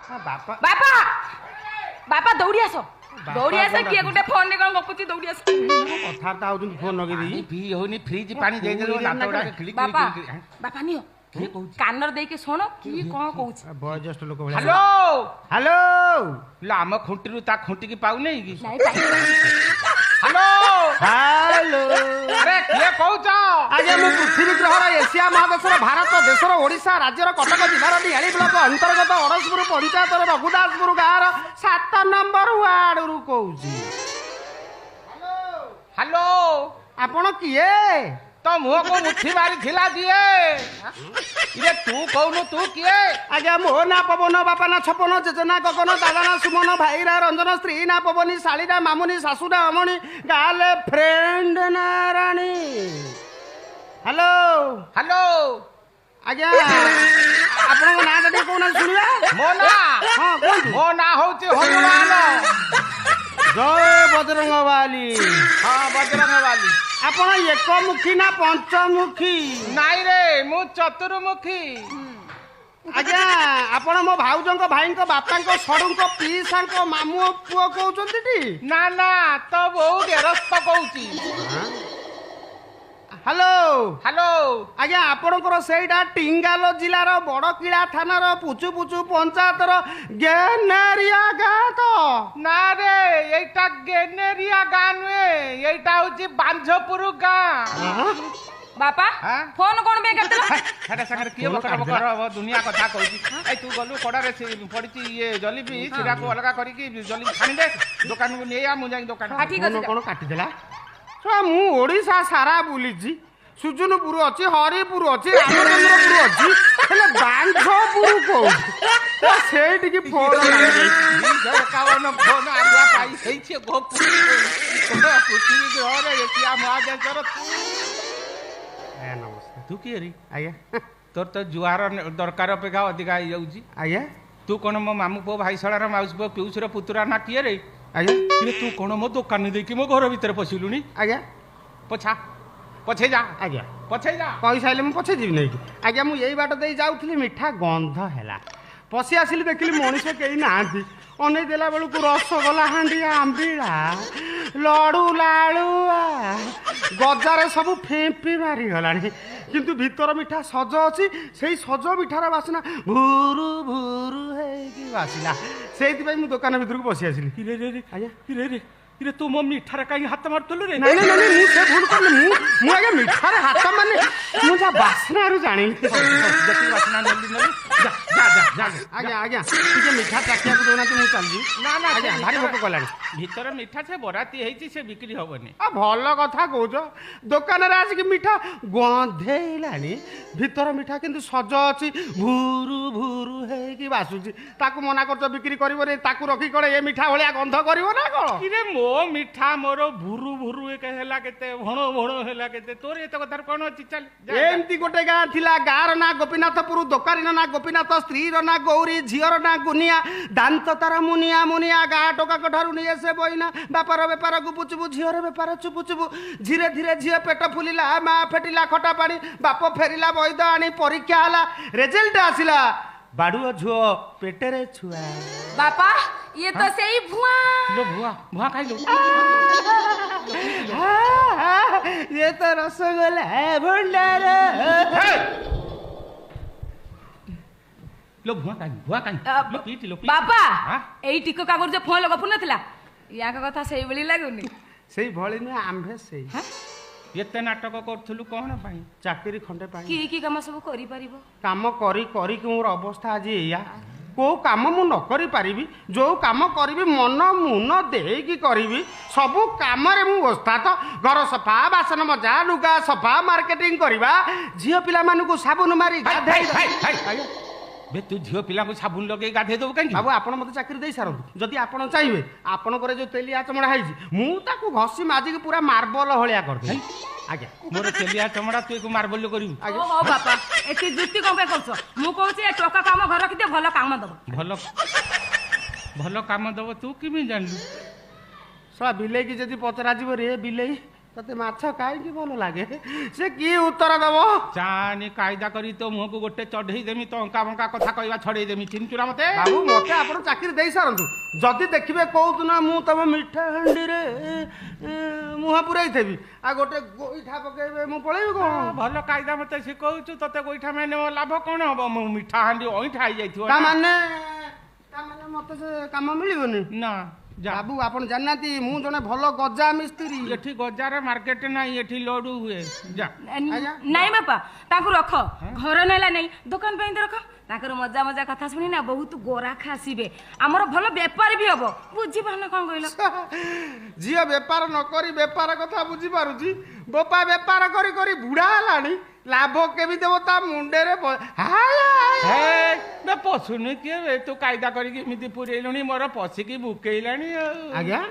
ବାପା ବାପା ବାପା ଦୌଡ଼ି ଆସ କିଏ ଗୋଟେ ଫୋନ୍ ରେ କଣ ଗପୁଛି ଦୌଡ଼ି ଆସ। କଥାବାର୍ତ୍ତା ହଉଛନ୍ତି ଫୋନ୍ ଲଗେଇ ଦେଇକି। ପିଇ ହଉନି ଫ୍ରିଜ ପାଣି ଦେଇଦେଲୁ ଦାନ୍ତ ଗୁଡାକ କିଳି ବାପା କିଳି ବାପା ନିଅ କାନରେ ଦେଇକି ଶୁଣ କି କଣ କହୁଛି। ବୟୋଜ୍ୟେଷ୍ଠ ଲୋକ ଭଳିଆ। ହ୍ୟାଲୋ ହ୍ୟାଲୋ ଆମ ଖୁଣ୍ଟିରୁ ତା ଖୁଣ୍ଟିକି ପାଉନେଇ କି? ନାଇଁ ହ୍ୟାଲୋ ହ୍ୟାଲୋ ଆରେ କିଏ କହୁଛ? ଆଜ୍ଞା ମୁଁ ପୃଥିବୀ ଗ୍ରହର ଏସିଆ ମହାଦେଶର ଭାରତ ଦେଶର ଓଡ଼ିଶା ରାଜ୍ୟର କଟକ ଜିଲ୍ଲାର ନିଆଳି ବ୍ଲକ ଅନ୍ତର୍ଗତ ଅରସପୁର ପଞ୍ଚାୟତର ରଘୁଦାସପୁର ଗାଁର 7 ନମ୍ବର ୱାର୍ଡରୁ କହୁଛି। ହ୍ୟାଲୋ ଆପଣ କିଏ? ତ ମୁହଁକୁ ମୁଠି ମାରିଥିଲା ଦିଏ। ଇରେ ତୁ କହୁନୁ ତୁ କିଏ? ଆଜ୍ଞା ମୋ ନା ପବନ, ବାପା ନା ଛପନ, ଜେଜେ ନା ଗଗନ, ଦାଦା ନା ସୁମନ, ଭାଇରା ରଞ୍ଜନ, ସ୍ତ୍ରୀ ନା ପବନୀ, ଶାଳୀନା ମାମୁନି, ଶାଶୁ ନା ଅମଣି, ଗାଁରେ ଫ୍ରେଣ୍ଡ ନା ରାଣୀ। ହ୍ୟାଲୋ ହ୍ୟାଲୋ ଆଜ୍ଞା ଆପଣଙ୍କ ନାଁଟା ଟିକେ କହୁନାହାନ୍ତି ଶୁଣିବା। ମୋ ନା ହଁ କୁହନ୍ତୁ। ମୋ ନା ହଉଛି ହନୁମାନ। ଜୟ ବଜରଙ୍ଗବାଲି। ହଁ ବଜରଙ୍ଗବାଲି। ଆପଣ ଏକମୁଖୀ ନା ପଞ୍ଚମୁଖୀ? ନାଇଁ ରେ ମୁଁ ଚତୁର୍ମୁଖୀ। ଆଜ୍ଞା ଆପଣ ମୋ ଭାଉଜଙ୍କ ଭାଇଙ୍କ ବାପାଙ୍କ ସଡୁଙ୍କ ପିଇସାଙ୍କ ମାମୁଁ ପୁଅ କହୁଛନ୍ତି ଟି? ନା ନା ତ ବୋଉ ଗେରସ୍ତ କହୁଛି। ହ୍ୟାଲୋ ହ୍ୟାଲୋ ଆଜ୍ଞା ଆପଣଙ୍କର ସେଇଟା ଟିଙ୍ଗାଲ ଜିଲ୍ଲାର ବଡକିଳା ଥାନାର ପୁଚୁ ପୁଚୁ ପଞ୍ଚାୟତର ଗେନେରିଆ ଗାଁ ତ? ନା ରେ ଏଇଟା ଗେନେରିଆ ଗାଁ ନୁହେଁ, ଏଇଟା ହଉଛି ବାଞ୍ଝପୁର ଗାଁ। ବାପା ଫୋନ୍ କଣ ପାଇଁ କାଟିଲ? ସାଙ୍ଗରେ କିଏ ବକର ବକର ଦୁନିଆ କଥା କହୁଛି। ଏଇ ତୁ ଗଲୁ କଡ଼ାରେ ପଡିଛି ଇଏ ଜଲିପି ସିରାକୁ ଅଲଗା କରିକି ଜଲିପି ଛାଣିଦେ ଦୋକାନକୁ ନେଇ ମୁଁ ଯାଇ ଦୋକାନ କଣ କାଟିଦେଲା? ମୁଁ ଓଡ଼ିଶା ସାରା ବୁଲିଛି, ସୁଜନପୁର ଅଛି, ହରିପୁର ଅଛି, ରାମଚନ୍ଦ୍ରପୁର ଅଛି, ହେଲେ ବାଞ୍ଝପୁର କୋଉଠି? ସେଇଠିକି ଫୋନ୍ ଏକାବନ ଫୋନ ଆଗୁଆ ପାଇ ହେଇଛି ପୃଥିବୀ ଗ୍ରହରେ ଏସିଆ ମହାଦେଶର। ନମସ୍କାର। ତୁ କିଏ ରେ? ଆଜ୍ଞା ତୋର ତ ଜୁଆର ଦରକାର ଅପେକ୍ଷା ଅଧିକା ହେଇଯାଉଛି। ଆଜ୍ଞା ତୁ କଣ ମୋ ମାମୁଁ ପୁଅ ଭାଇଶାଳାର ମାଉସୀ ପୁଅ ପିଉସର ପୁତୁରା ନା କିଏ ରେ? ଆଜ୍ଞା ତୁ କଣ ମୋ ଦୋକାନ ଦେଇକି ମୋ ଘର ଭିତରେ ପଶିଲୁଣି? ଆଜ୍ଞା ପଛେଇ ଯା। ଆଜ୍ଞା ପଛେଇ ଯା। କହିସାରିଲେ ମୁଁ ପଛେ ଯିବି ନାଇଁ କି? ଆଜ୍ଞା ମୁଁ ଏଇ ବାଟ ଦେଇ ଯାଉଥିଲି, ମିଠା ଗନ୍ଧ ହେଲା, ପଶି ଆସିଲି, ଦେଖିଲି ମଣିଷ କେହି ନାହାନ୍ତି। ଅନେଇ ଦେଲା ବେଳକୁ ରସଗୋଲା ହାଣ୍ଡିଆ, ଆମ୍ବିଳା, ଲଡୁ, ଲାଳୁଆ, ଗଜାରେ ସବୁ ଫେମ୍ପି ମାରିଗଲାଣି, କିନ୍ତୁ ଭିତର ମିଠା ସଜ ଅଛି। ସେଇ ସଜ ମିଠାର ବାସ୍ନା ଭୁରୁ ଭୁରୁ ହେଇକି ବାସିଲା। ସେଇଥିପାଇଁ ମୁଁ ଦୋକାନ ଭିତରକୁ ପଶି ଆସିଲି। ଆଜ୍ଞା ଇରେ ତୁ ମୋ ମିଠାରେ କାହିଁ ହାତ ମାରୁଥିଲୁ ରେ? ନାଇଁ ନାଇଁ ନାଇଁ ମୁଁ ସେ ଭୁଲ କରିଲି। ମୁଁ ଆଜ୍ଞା ମିଠାରେ ହାତ ମାନେ ମୁଁ ଯା ବାସ୍ନାରୁ ଜାଣିଲି। ବାସ୍ନା ନେଲି ଆଜ୍ଞା ଆଜ୍ଞା ଟିକେ ମିଠା ଚାଖିବାକୁ ଦଉନାହାନ୍ତି, ମୁଁ ଚାଲିଯିବି। ନା ନା ଆଜ୍ଞା ଭାରି ଭୋକ କଲାଣି। ଭିତରେ ମିଠା ସେ ବରାତି ହେଇଛି, ସେ ବିକ୍ରି ହବନି। ଭଲ କଥା କହୁଛ, ଦୋକାନରେ ଆସିକି ମିଠା ଗନ୍ଧେଇଲାଣି, ଭିତର ମିଠା କିନ୍ତୁ ସଜ ଅଛି, ଭୁରୁ ଭୁରୁ ହେଇକି ବାସୁଛି। ତାକୁ ମନା କରୁଛ ବିକ୍ରି କରିବନି, ତାକୁ ରଖି କଣ ଏ ମିଠା ଭଳିଆ ଗନ୍ଧ କରିବ ନା କଣ? କିରେ ମୋ ମିଠା ମୋର ଭୁରୁ ଭୁରୁ ହେଲା କେତେ, ଭଣ ଭଣ ହେଲା କେତେ, ତୋର ଏତେ କଥାର କଣ ଅଛି? ଚାଲ। ଏମିତି ଗୋଟେ ଗାଁ ଥିଲା, ଗାଁର ନାଁ ଗୋପୀନାଥପୁର, ଦୋକାନୀର ନାଁ ଗୋପୀନାଥ, ସ୍ତ୍ରୀର ନାଁ ଗୌରୀ, ଝିଅର ନାଁ ଗୁନିଆ, ଦାନ୍ତ ତାର ମୁନିଆ ମୁନିଆ। ଗାଁ ଟୋକାଙ୍କ ଠାରୁ ନିଏ ସେ ବଇନା, ବାପାର ବେପାର ଗୁପୁଚୁପୁ, ଝିଅର ବେପାର ଚୁପୁଚୁପୁ। ଧୀରେ ଧୀରେ ଝିଅ ପେଟ ଫୁଲିଲା, ମା ଫେଟିଲା ଖଟା ପାଣି, ବାପ ଫେରିଲା ବୈଦ ଆଣି, ପରୀକ୍ଷା ହେଲା, ରେଜଲ୍ଟ ଆସିଲା, ବାଡୁଅ ଝୁଅ ପେଟରେ ଛୁଆ। ବାପା ଇଏ ତ ସେଇ ଭୁଆ ଭୁଆ ଖାଇଲୁ? ଇଏ ତ ରସଗୋଲା ଭଣ୍ଡାର। ବାପା ଏଇ ଟିକ କାଗଜ ଫୋନ ଗପୁ ନଥିଲା, ୟାଙ୍କ କଥା ସେଇଭଳି ଲାଗୁନି? ସେଇଭଳି ନୁହେଁ, ଆମ୍ଭେ ସେଇ। ଏତେ ନାଟକ କରୁଥିଲୁ କଣ ପାଇଁ? ଚାକିରି ଖଣ୍ଡେ ପାଇଁ। କି କାମ ସବୁ କରିପାରିବ? କାମ କରିକି ମୋର ଅବସ୍ଥା ଆଜି ଏଇଆ। କୋଉ କାମ ମୁଁ ନ କରିପାରିବି, ଯୋଉ କାମ କରିବି ମନ ମୁନ ଦେଇକି କରିବି, ସବୁ କାମରେ ମୁଁ ଓସ୍ତାଦ। ଘର ସଫା, ବାସନ ମଜା, ଲୁଗା ସଫା, ମାର୍କେଟିଂ କରିବା, ଝିଅ ପିଲାମାନଙ୍କୁ ସାବୁନ ମାରି ଗାଧେଇ। ତୁ ଝିଅ ପିଲାଙ୍କୁ ସାବୁନ ଲଗେଇ ଗାଧେଇ ଦବୁ କାହିଁକି? ବାବୁ ଆପଣ ମତେ ଚାକିରି ଦେଇ ସାରନ୍ତୁ, ଯଦି ଆପଣ ଚାହିଁବେ ଆପଣଙ୍କର ଯୋଉ ତେଲିଆ ଚମଡ଼ା ହେଇଛି ମୁଁ ତାକୁ ଘଷି ମାଜିକି ପୁରା ମାର୍ବଲ ଭଳିଆ କରିଦେବି। ଆଜ୍ଞା ମୋର ତେଲିଆ ଚମଡ଼ା ତୁ ମାର୍ବଲ କରିବୁ? ହଉ ବାପା ଏଠି ଯୁକ୍ତି କଣ ପାଇଁ କରୁଛ? ମୁଁ କହୁଛି ଏ ଟୋକା କାମ ଘର ରଖିଦେ, ଭଲ କାମ ଦବ। ଭଲ କାମ ଦବ ତୁ କେମିତି ଜାଣିଲୁ? ଶଳା ବିଲେଇକି ଯଦି ପଚରା ଯିବ, ରେ ବିଲେଇ ତତେ ମାଛ କାହିଁକି ଭଲ ଲାଗେ ସେ କି ଉତ୍ତର ଦବ ଚାନି କାଇଦା କରି ତୋ ମୁହଁକୁ ଗୋଟେ ଚଢେଇ ଦେମି ତ ଅଙ୍କା ବଙ୍କା କଥା କହିବା ଛଡେଇ ଦେମି ଚିହ୍ନିଛୁ ନା ମତେ ବାବୁ ମତେ ଆପଣ ଚାକିରି ଦେଇ ସାରନ୍ତୁ ଯଦି ଦେଖିବେ କୋଉଦିନ ମୁଁ ତମ ମିଠା ହାଣ୍ଡିରେ ମୁହଁ ପୁରେଇଥିବି ଆଉ ଗୋଟେ ଗୋଇଠା ପକେଇବେ ମୁଁ ପଳେଇବି କଣ ଭଲ କାଇଦା ମତେ ଶିଖଉଛୁ ତତେ ଗୋଇଠା ମାନେ ମୋ ଲାଭ କଣ ହବ ମୁଁ ମିଠା ହାଣ୍ଡି ଅଇଁଠା ହେଇଯାଇଥିବ ତା ମାନେ ମତେ ସେ କାମ ମିଳିବନି ନା ବାବୁ ଆପଣ ଜାଣିନାହାନ୍ତି ମୁଁ ଜଣେ ଭଲ ଗଜା ମିସ୍ତ୍ରୀ ଏଠି ଗଜାରେ ମାର୍କେଟ ନାହିଁ ଏଠି ଲଡୁ ହୁଏ ଯା ନାଇଁ ବାପା ତାଙ୍କୁ ରଖ ଘର ନେଲା ନାଇଁ ଦୋକାନ ପାଇଁ ତ ରଖ ତାଙ୍କର ମଜା ମଜା କଥା ଶୁଣି ନା ବହୁତ ଗୋରାଖ ଆସିବେ ଆମର ଭଲ ବେପାର ବି ହବ ବୁଝିପାରୁନ କଣ କହିଲ ଝିଅ ବେପାର ନ କରି ବେପାର କଥା ବୁଝିପାରୁଛି ବୋପା ବେପାର କରି କରି ବୁଢା ହେଲାଣି ଲାଭ କେମିତି ଦେବ ତା ମୁଣ୍ଡରେ ପଶୁନି କିଏ ତୁ କାଇଦା କରିକି ଏମିତି ପୁରେଇଲୁଣି ମୋର ପଶିକି ବୁକେଇଲାଣି ଆଉ ଆଜ୍ଞା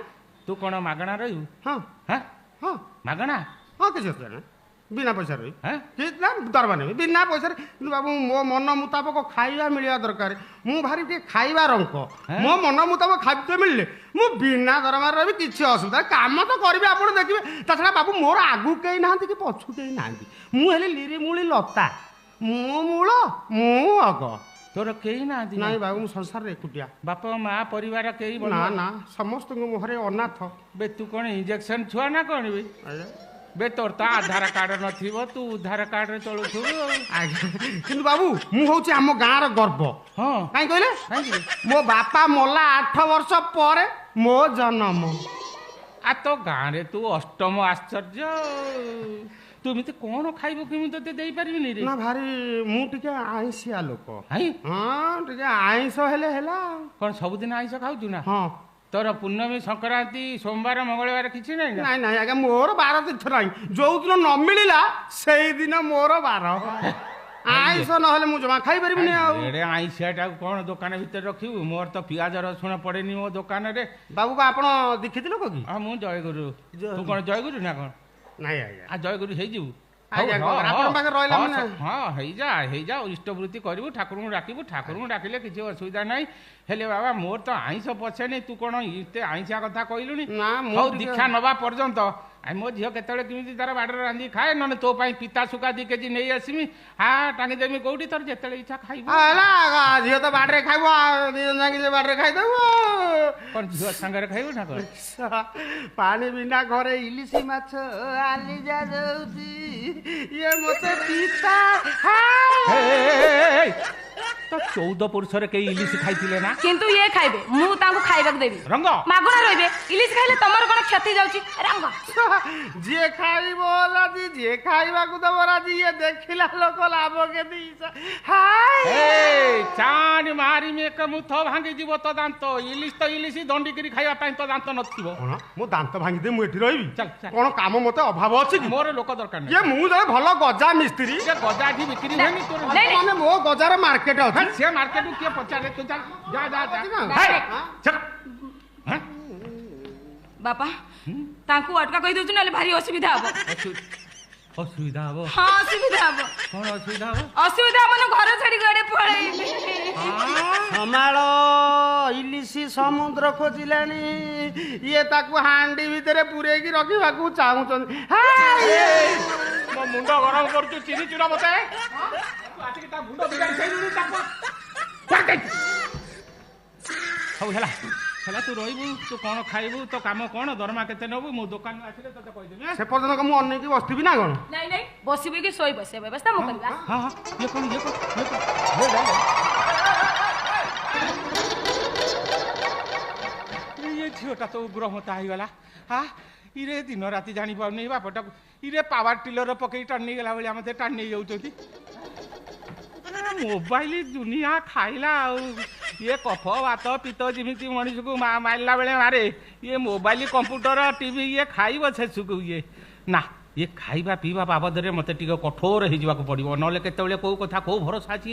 ତୁ କଣ ମାଗଣା ରହିବୁ ହଁ ହଁ ହଁ ମାଗଣା ହଁ କିଛି ଅସୁବିଧା ନାହିଁ ବିନା ପଇସା ରହି ହଁ ନା ଦରମା ନେବି ବିନା ପଇସାରେ କିନ୍ତୁ ବାବୁ ମୋ ମନ ମୁତାବକ ଖାଇବା ମିଳିବା ଦରକାର ମୁଁ ଭାରି ଟିକେ ଖାଇବା ରଙ୍କ ମୋ ମନ ମୁତାବକ ଖାଦ୍ୟ ମିଳିଲେ ମୁଁ ବିନା ଦରମାରେ ରହିବି କିଛି ଅସୁବିଧା କାମ ତ କରିବି ଆପଣ ଦେଖିବେ ତା ଛଡ଼ା ବାବୁ ମୋର ଆଗକୁ କେହି ନାହାନ୍ତି କି ପଛକୁ କେହି ନାହାନ୍ତି ମୁଁ ହେଲି ଲିରିମୂଳି ଲତା ମୁଁ ମୂଳ ମୁଁ ଅଗ ତୋର କେହି ନାହାନ୍ତି ନାଇଁ ବାବୁ ମୁଁ ସଂସାରରେ ଏକୁଟିଆ ବାପ ମା ପରିବାର କେହି ନା ନା ସମସ୍ତଙ୍କ ମୁହଁରେ ଅନାଥ ବେ ତୁ କଣ ଇଞ୍ଜେକ୍ସନ ଛୁଆ ନା କଣ ବେ ବେ ତୋର ତ ଆଧାର କାର୍ଡ ନଥିବ ତୁ ଉଧାର କାର୍ଡରେ ଚଳୁଥିବୁ ଆଜ୍ଞା କିନ୍ତୁ ବାବୁ ମୁଁ ହଉଛି ଆମ ଗାଁର ଗର୍ବ ହଁ କାହିଁ କହିଲେ କାହିଁକି ମୋ ବାପା ମଲା 8 ବର୍ଷ ପରେ ମୋ ଜନ୍ମ ଆ ତୋ ଗାଁରେ ତୁ ଅଷ୍ଟମ ଆଶ୍ଚର୍ଯ୍ୟ ତୁ ଏମିତି କଣ ଖାଇବୁ କେମିତି ତତେ ଦେଇପାରିବିନି ରେ ନା ଭାରି ମୁଁ ଟିକେ ଆଇଁଷିଆ ଲୋକ ହାଇ ହଁ ଟିକେ ଆଇଁଷ ହେଲେ ହେଲା କଣ ସବୁଦିନ ଆଇଁଷ ଖାଉଛୁ ନା ହଁ ତୋର ପୂର୍ଣ୍ଣମୀ ସଂକ୍ରାନ୍ତି ସୋମବାର ମଙ୍ଗଳବାର କିଛି ନାହିଁ ନା ନାଇଁ ନାଇଁ ଆଜ୍ଞା ମୋର ବାର ତୀର୍ଥ ନାହିଁ ଯୋଉଦିନ ନ ମିଳିଲା ସେଇଦିନ ମୋର ବାର ଆଇଁଷ ନହେଲେ ମୁଁ ଜମା ଖାଇପାରିବିନି ଆଉ ଏଡେ ଆଇଁଷିଆଟାକୁ କଣ ଦୋକାନ ଭିତରେ ରଖିବୁ ମୋର ତ ପିଆଜ ରସୁଣ ପଡେନି ମୋ ଦୋକାନରେ ବାବୁ ଆପଣ ଦୀକ୍ଷିତ ଲୋକ କି ହଁ ମୁଁ ଜୟଗୁରୁ ତୁ କଣ ଜୟଗୁରୁ ନା କଣ ନାଇଁ ଆଜ୍ଞା ଆ ଜୟଗୁରୁ ହେଇଯିବୁ ଆଜ୍ଞା ଆପଣଙ୍କ ପାଖରେ ରହିଲା ମାନେ ହଁ ହେଇଯା ଇଷ୍ଟବୃତ୍ତି କରିବୁ ଠାକୁରଙ୍କୁ ଡାକିବୁ ଠାକୁରଙ୍କୁ ଡାକିଲେ କିଛି ଅସୁବିଧା ନାହିଁ ହେଲେ ବାବା ମୋର ତ ଆଇଁଷ ପଛେନି ତୁ କଣ ଏତେ ଆଇଁଷିଆ କଥା କହିଲୁଣି ନା ହଉ ଦୀକ୍ଷା ନବା ପର୍ଯ୍ୟନ୍ତ ମୋ ଝିଅ କେତେବେଳେ କେମିତି ତାର ବାଡରେ ରାନ୍ଧି ଖାଏ ନହେଲେ ତୋ ପାଇଁ ପିତା ସୁକା 2 କେଜି ନେଇ ଆସିମି ଟାଙ୍ଗିଦେମି କୋଉଠି ତୋର ଯେତେବେଳେ ଇଚ୍ଛା ଖାଇବୁ ହେଲା ଝିଅ ତ ବାଡରେ ଖାଇବ ଯାଇକି ସେ ବାଡରେ ଖାଇଦବୁ କଣ ଝିଅ ସାଙ୍ଗରେ ଖାଇବୁ ନା କଣ ପାଣି ବିନା ଘରେ ଇଲିଶି ମାଛ ଆଲିଜା ଯାଉଛି ଇଏ ମତେ ପିତା ତ 14 ପୁରୁଷରେ କେହି ଇଲିଶି ଖାଇଥିଲେ ନା କିନ୍ତୁ ଇଏ ଖାଇବେ ମୁଁ ତାଙ୍କୁ ଖାଇବାକୁ ଦେବି ରଙ୍ଗ ମାଗଣା ରହିବେ ଇଲିଶି ଖାଇଲେ ତମର କଣ କ୍ଷତି ଯାଉଛି ରଙ୍ଗ ଯିଏ ଖାଇବ ରାଜି ଯିଏ ଖାଇବାକୁ ଦବ ରାଜି ଇଏ ଦେଖିଲା ଲୋକ ଲାଭ କେତେ ଚାଣି ମାରିମି ଏକ ମୁଥ ଭାଙ୍ଗିଯିବ ତ ଦାନ୍ତ ଇଲିଶି ତ ଇଲିଶି ଦଣ୍ଡିକିରି ଖାଇବା ପାଇଁ ତ ଦାନ୍ତ ନଥିବ କଣ ମୁଁ ଦାନ୍ତ ଭାଙ୍ଗିଦେ ମୁଁ ଏଠି ରହିବି ଚାଲ କଣ କାମ ମତେ ଅଭାବ ଅଛି କି ମୋର ଲୋକ ଦରକାର ଇଏ ମୁଁ ଜଣେ ଭଲ ଗଜା ମିସ୍ତ୍ରୀ ଗଜା ଏଠି ବିକ୍ରି ହୁଏନି ତୋର ମାନେ ମୋ ଗଜାର ମାର୍କେଟ ଅଛି ସେ ମାର୍କେଟ କିଏ ପଚାରେ ତୁ ଯା ବାପା ତାଙ୍କୁ ଅଟକା କହି ଦଉଛୁ ନହେଲେ ଭାରି ଅସୁବିଧା ହବ ଅସୁବିଧା ହବ ହଁ ଅସୁବିଧା ହବ କଣ ଅସୁବିଧା ହବ ଅସୁବିଧା ହବ ନା ଘର ଛାଡି କୁଆଡେ ପଳେଇବି ସମାଳ ଇଲିଶି ସମୁଦ୍ର ଖୋଜିଲାଣି ଇଏ ତାକୁ ହାଣ୍ଡି ଭିତରେ ପୁରେଇକି ରଖିବାକୁ ଚାହୁଁଛନ୍ତି ମୋ ମୁଣ୍ଡ ଗରମ କରୁଛୁ ଚିହ୍ନିଛୁ ନା ମତେ ହଉ ହେଲା ତୁ ରହିବୁ ତୁ କଣ ଖାଇବୁ ତୋ କାମ କଣ ଦରମା କେତେ ନେବୁ ମୁଁ ଦୋକାନ ଆସିଲେ ତତେ କହିଦେବି ସେ ପର୍ଯ୍ୟନ୍ତ ମୁଁ ଅନେଇକି ବସିଥିବି ନା କଣ ନାଇଁ ନାଇଁ ବସିବି କି ଶୋଇ ବସିବା ବ୍ୟବସ୍ଥା ମୁଁ କରିବା ଇଏ ଝିଅଟା ତ ଉଗ୍ର ମତା ହେଇଗଲା ଇରେ ଦିନ ରାତି ଜାଣିପାରୁନି ବାପଟାକୁ ଇରେ ପାୱାର ଟିଲର ପକେଇ ଟାଣି ନେଇଗଲା ଭଳିଆ ମତେ ଟାଣି ନେଇ ଯାଉଛନ୍ତି ମୋବାଇଲ ଦୁନିଆ ଖାଇଲା ଆଉ ଇଏ କଫ ଭାତ ପିତ ଯେମିତି ମଣିଷକୁ ମାରିଲା ବେଳେ ମାରେ ଇଏ ମୋବାଇଲ କମ୍ପ୍ୟୁଟର ଟିଭି ଇଏ ଖାଇବ ଶେଷକୁ ଇଏ ନା ଇଏ ଖାଇବା ପିଇବା ବାବଦରେ ମତେ ଟିକେ କଠୋର ହେଇଯିବାକୁ ପଡିବ ନହେଲେ କେତେବେଳେ କୋଉ କଥା କୋଉ ଭରସା ଅଛି